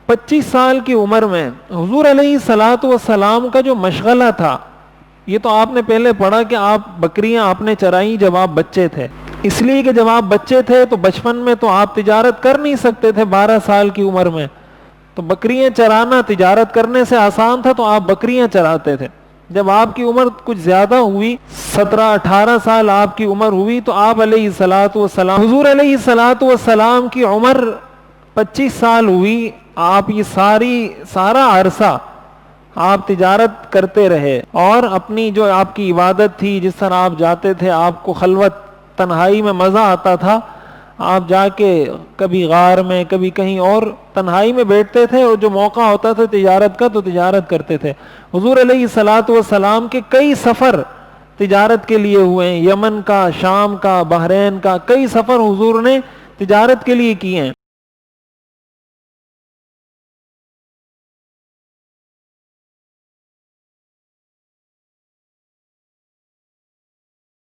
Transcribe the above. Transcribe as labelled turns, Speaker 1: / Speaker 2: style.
Speaker 1: 25 سال کی عمر میں حضور علیہ الصلوۃ والسلام کا جو مشغلہ تھا، یہ تو آپ نے پہلے پڑھا کہ آپ بکریاں آپ نے چرائیں جب آپ بچے تھے، اس لیے کہ جب آپ بچے تھے تو بچپن میں تو آپ تجارت کر نہیں سکتے تھے، 12 سال کی عمر میں تو بکریاں چرانا تجارت کرنے سے آسان تھا، تو آپ بکریاں چراتے تھے۔ جب آپ کی عمر کچھ زیادہ ہوئی، 17-18 سال آپ کی عمر ہوئی، تو آپ علیہ الصلوۃ والسلام حضور علیہ الصلوۃ والسلام کی عمر 25 سال ہوئی، آپ یہ سارا عرصہ آپ تجارت کرتے رہے، اور اپنی جو آپ کی عبادت تھی، جس طرح آپ جاتے تھے، آپ کو خلوت تنہائی میں مزہ آتا تھا، آپ جا کے کبھی غار میں کبھی کہیں اور تنہائی میں بیٹھتے تھے، اور جو موقع ہوتا تھا تجارت کا تو تجارت کرتے تھے۔ حضور علیہ الصلوۃ والسلام کے کئی سفر تجارت کے لیے ہوئے ہیں، یمن کا، شام کا، بحرین کا، کئی سفر حضور نے تجارت کے لیے کیے ہیں۔